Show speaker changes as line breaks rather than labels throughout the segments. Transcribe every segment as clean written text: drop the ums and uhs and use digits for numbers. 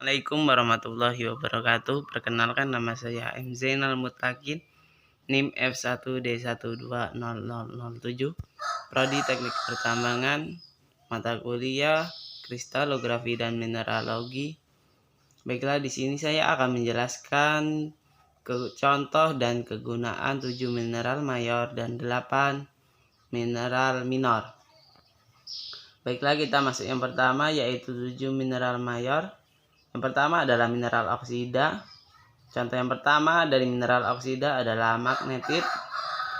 Assalamualaikum warahmatullahi wabarakatuh. Perkenalkan, nama saya M. Zainal Mutakin, NIM F1D1200007, Prodi Teknik Pertambangan, mata kuliah Kristalografi dan Mineralogi. Baiklah, di sini saya akan menjelaskan contoh dan kegunaan 7 mineral mayor dan 8 mineral minor. Baiklah, kita masuk yang pertama, yaitu 7 mineral mayor. Yang pertama adalah mineral oksida. Contoh yang pertama dari mineral oksida adalah magnetit.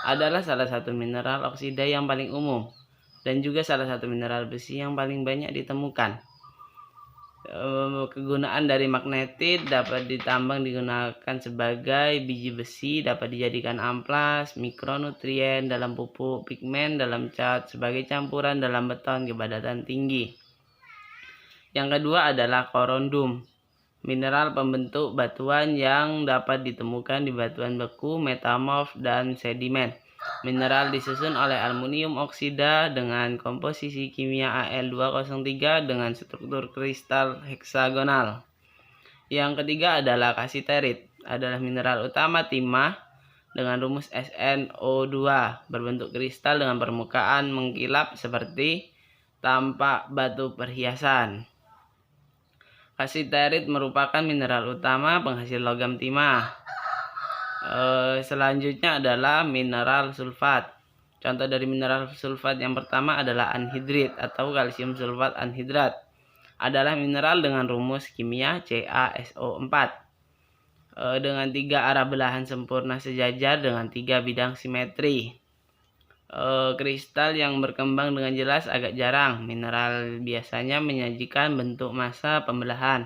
Adalah salah satu mineral oksida yang paling umum dan juga salah satu mineral besi yang paling banyak ditemukan. Kegunaan dari magnetit dapat ditambang digunakan sebagai biji besi, dapat dijadikan amplas, mikronutrien dalam pupuk, pigmen dalam cat, sebagai campuran dalam beton kepadatan tinggi. Yang kedua adalah korundum, mineral pembentuk batuan yang dapat ditemukan di batuan beku, metamorf, dan sedimen. Mineral disusun oleh aluminium oksida dengan komposisi kimia Al2O3 dengan struktur kristal heksagonal. Yang ketiga adalah kasiterit, adalah mineral utama timah dengan rumus SnO2, berbentuk kristal dengan permukaan mengkilap seperti tampak batu perhiasan. Kasiterit merupakan mineral utama penghasil logam timah. Selanjutnya adalah mineral sulfat. Contoh dari mineral sulfat yang pertama adalah anhidrit atau kalsium sulfat anhidrat. Adalah mineral dengan rumus kimia CaSO4 dengan 3 arah belahan sempurna sejajar dengan 3 bidang simetri. Kristal yang berkembang dengan jelas agak jarang. Mineral biasanya menyajikan bentuk massa pembelahan.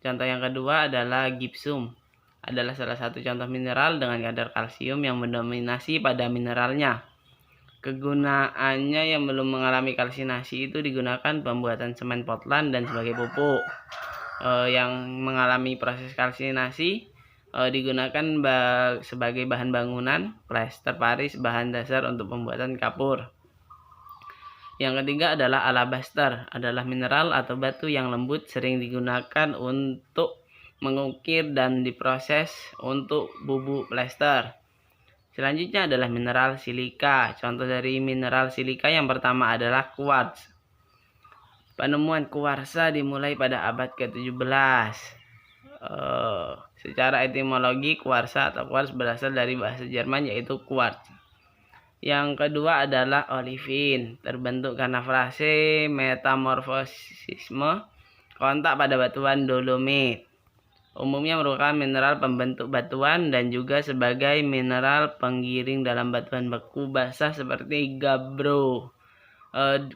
Contoh yang kedua adalah gipsum. Adalah salah satu contoh mineral dengan kadar kalsium yang mendominasi pada mineralnya. Kegunaannya yang belum mengalami kalsinasi itu digunakan pembuatan semen Portland dan sebagai pupuk. Yang mengalami proses kalsinasi digunakan sebagai bahan bangunan, plester Paris, bahan dasar untuk pembuatan kapur. Yang ketiga adalah alabaster, adalah mineral atau batu yang lembut, sering digunakan untuk mengukir dan diproses untuk bubuk plester. Selanjutnya adalah mineral silika. Contoh dari mineral silika yang pertama adalah quartz. Penemuan kuarsa dimulai pada abad ke-17. Secara etimologi, kuarsa atau quartz berasal dari bahasa Jerman, yaitu quartz. Yang kedua adalah olivin, terbentuk karena frase metamorfosisme kontak pada batuan dolomit. Umumnya merupakan mineral pembentuk batuan dan juga sebagai mineral penggiring dalam batuan beku basah seperti gabbro.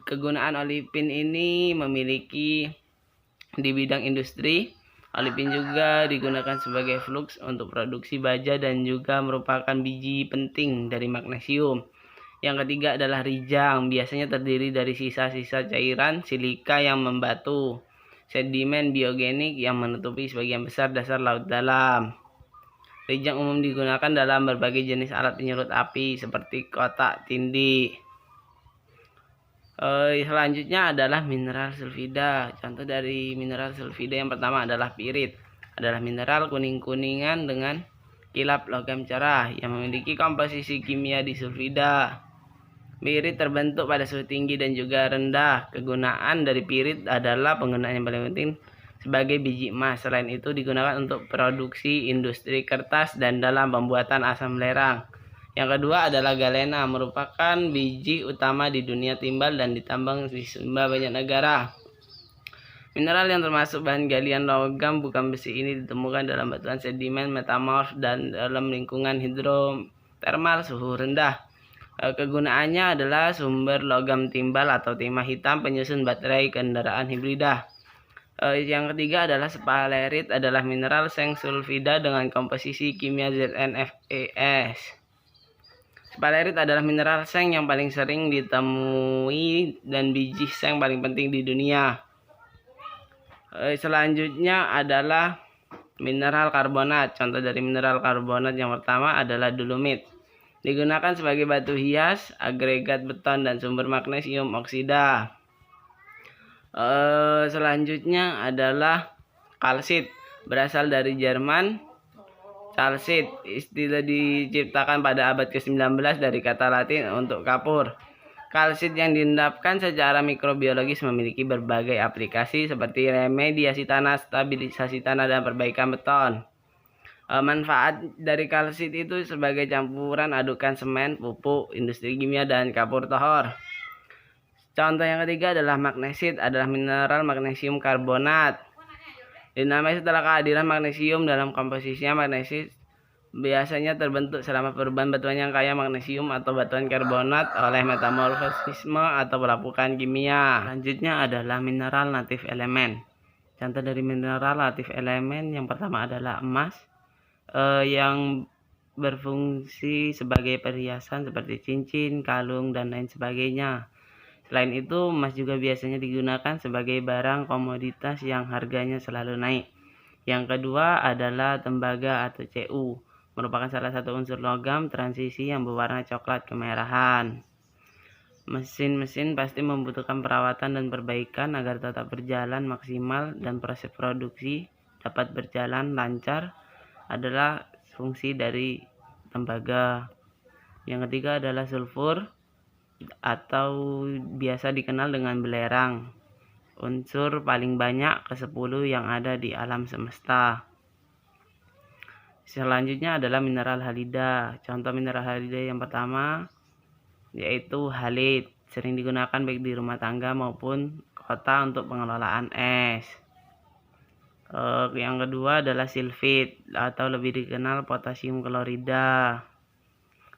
Kegunaan olivin ini memiliki di bidang industri. Olivin juga digunakan sebagai flux untuk produksi baja dan juga merupakan biji penting dari magnesium. Yang ketiga adalah rijang, biasanya terdiri dari sisa-sisa cairan silika yang membatu, sedimen biogenik yang menutupi sebagian besar dasar laut dalam. Rijang umum digunakan dalam berbagai jenis alat penyerut api seperti kotak tindi. Selanjutnya adalah mineral sulfida. Contoh dari mineral sulfida yang pertama adalah pirit. Adalah mineral kuning-kuningan dengan kilap logam cerah yang memiliki komposisi kimia disulfida. Pirit terbentuk pada suhu tinggi dan juga rendah. Kegunaan dari pirit adalah penggunaan yang paling penting sebagai biji emas. Selain itu digunakan untuk produksi industri kertas dan dalam pembuatan asam lerang. Yang kedua adalah galena, merupakan biji utama di dunia timbal dan ditambang di sejumlah banyak negara. Mineral yang termasuk bahan galian logam bukan besi ini ditemukan dalam batuan sedimen metamorf dan dalam lingkungan hidrotermal suhu rendah. Kegunaannya adalah sumber logam timbal atau timah hitam penyusun baterai kendaraan hibrida. Yang ketiga adalah sphalerite, adalah mineral seng sulfida dengan komposisi kimia ZnFeS. Sphalerite adalah mineral seng yang paling sering ditemui dan biji seng paling penting di dunia. Selanjutnya adalah mineral karbonat. Contoh dari mineral karbonat yang pertama adalah dolomit. Digunakan sebagai batu hias, agregat beton, dan sumber magnesium oksida. Selanjutnya adalah Kalsit berasal dari Jerman. Calcit, istilah diciptakan pada abad ke-19 dari kata Latin untuk kapur. Kalsit yang diendapkan secara mikrobiologis memiliki berbagai aplikasi seperti remediasi tanah, stabilisasi tanah, dan perbaikan beton. Manfaat dari kalsit itu sebagai campuran adukan semen, pupuk, industri kimia, dan kapur tohor. Contoh yang ketiga adalah magnesit, adalah mineral magnesium karbonat. Dinamai setelah kehadiran magnesium dalam komposisinya. Magnesit biasanya terbentuk selama perubahan batuan yang kaya magnesium atau batuan karbonat oleh metamorfisme atau pelapukan kimia. Selanjutnya adalah mineral natif elemen. Contoh dari mineral natif elemen yang pertama adalah emas, yang berfungsi sebagai perhiasan seperti cincin, kalung, dan lain sebagainya. Selain itu, emas juga biasanya digunakan sebagai barang komoditas yang harganya selalu naik. Yang kedua adalah tembaga atau Cu, merupakan salah satu unsur logam transisi yang berwarna coklat kemerahan. Mesin-mesin pasti membutuhkan perawatan dan perbaikan agar tetap berjalan maksimal dan proses produksi dapat berjalan lancar adalah fungsi dari tembaga. Yang ketiga adalah sulfur atau biasa dikenal dengan belerang, unsur paling banyak ke-10 yang ada di alam semesta. Selanjutnya adalah mineral halida. Contoh mineral halida yang pertama yaitu halit, sering digunakan baik di rumah tangga maupun kota untuk pengelolaan es. Yang kedua adalah silfit atau lebih dikenal potasium klorida.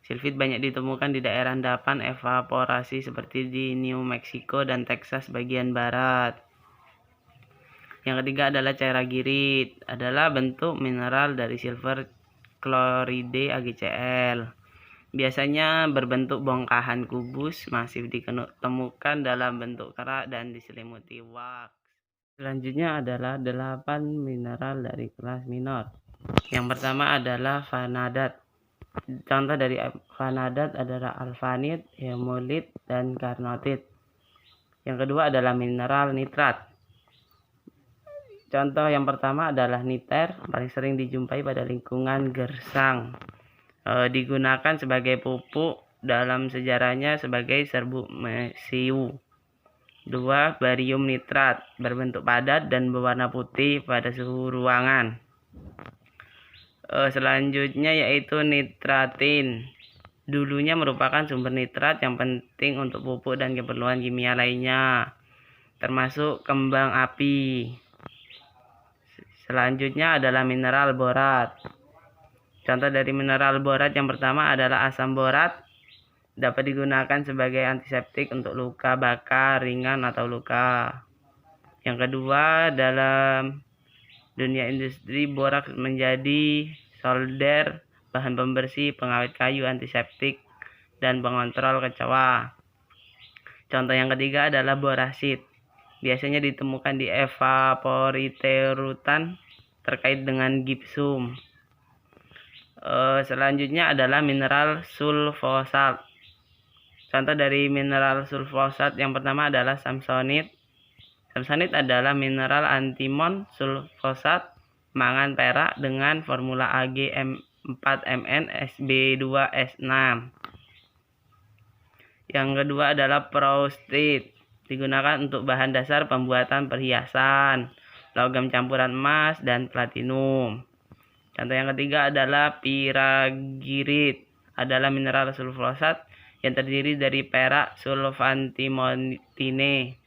Silfit banyak ditemukan di daerah endapan evaporasi seperti di New Mexico dan Texas bagian barat. Yang ketiga adalah ceragirit, adalah bentuk mineral dari silver chloride AgCl. Biasanya berbentuk bongkahan kubus, masif ditemukan dalam bentuk kerak dan diselimuti wax. Selanjutnya adalah 8 mineral dari kelas minor. Yang pertama adalah vanadat. Contoh dari vanadat adalah alvanit, hemolit, dan karnotit. Yang kedua adalah mineral nitrat. Contoh yang pertama adalah niter, paling sering dijumpai pada lingkungan gersang. Digunakan sebagai pupuk dalam sejarahnya sebagai serbuk mesiu. 2. Barium nitrat, berbentuk padat dan berwarna putih pada suhu ruangan. Selanjutnya yaitu nitratin. Dulunya merupakan sumber nitrat yang penting untuk pupuk dan keperluan kimia lainnya, termasuk kembang api. Selanjutnya adalah mineral borat. Contoh dari mineral borat yang pertama adalah asam borat, dapat digunakan sebagai antiseptik untuk luka bakar ringan atau luka. Yang kedua, dalam dunia industri, boraks menjadi solder, bahan pembersih, pengawet kayu, antiseptik, dan pengontrol kecoa. Contoh yang ketiga adalah borasit. Biasanya ditemukan di evaporite-rutan terkait dengan gipsum. Selanjutnya adalah mineral sulfosat. Contoh dari mineral sulfosat yang pertama adalah samsonit. Samsonit adalah mineral antimon sulfosat mangan perak dengan formula Ag4MnSb2S6. Yang kedua adalah proustit, digunakan untuk bahan dasar pembuatan perhiasan, logam campuran emas dan platinum. Contoh yang ketiga adalah piragirit, adalah mineral sulfosat yang terdiri dari perak sulfantimotine.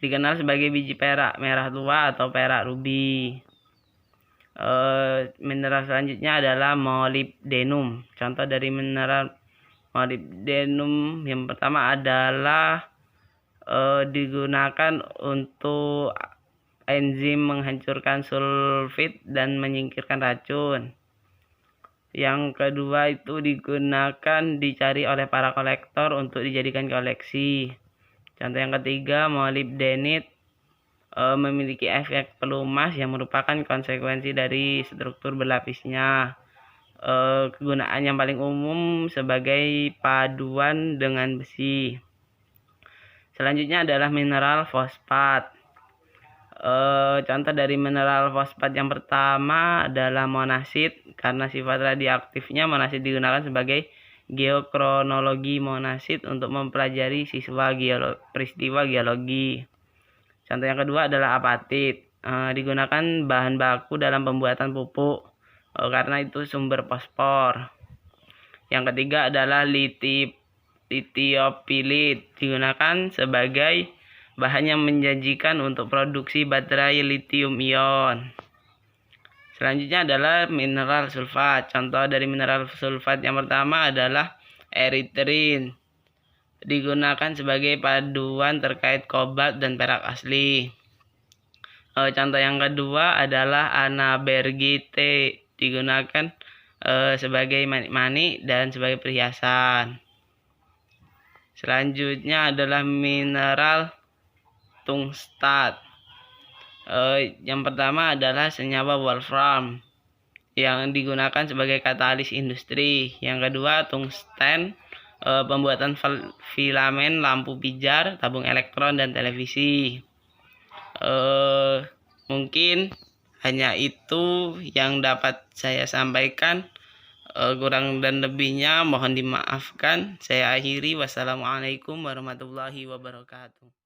Dikenal sebagai biji perak merah tua atau perak ruby. Mineral selanjutnya adalah molybdenum. Contoh dari mineral molybdenum yang pertama adalah digunakan untuk enzim menghancurkan sulfit dan menyingkirkan racun. Yang kedua itu digunakan dicari oleh para kolektor untuk dijadikan koleksi. Contoh yang ketiga, molybdenit memiliki efek pelumas yang merupakan konsekuensi dari struktur berlapisnya. Kegunaan yang paling umum sebagai paduan dengan besi. Selanjutnya adalah mineral fosfat. Contoh dari mineral fosfat yang pertama adalah monasit. Karena sifat radioaktifnya, monasit digunakan sebagai geokronologi monasit untuk mempelajari peristiwa geologi. Contoh yang kedua adalah apatit. Digunakan bahan baku dalam pembuatan pupuk karena itu sumber fosfor. Yang ketiga adalah litiopilit, digunakan sebagai bahan yang menjanjikan untuk produksi baterai lithium ion. Selanjutnya adalah mineral sulfat. Contoh dari mineral sulfat yang pertama adalah eritrin, digunakan sebagai paduan terkait kobalt dan perak asli. Contoh yang kedua adalah anabergite, digunakan sebagai manik-manik dan sebagai perhiasan. Selanjutnya adalah mineral tungstat. Yang pertama adalah senyawa wolfram yang digunakan sebagai katalis industri. Yang kedua tungsten, pembuatan filamen lampu pijar, tabung elektron dan televisi. Mungkin hanya itu yang dapat saya sampaikan. Kurang dan lebihnya mohon dimaafkan. Saya akhiri. Wassalamualaikum warahmatullahi wabarakatuh.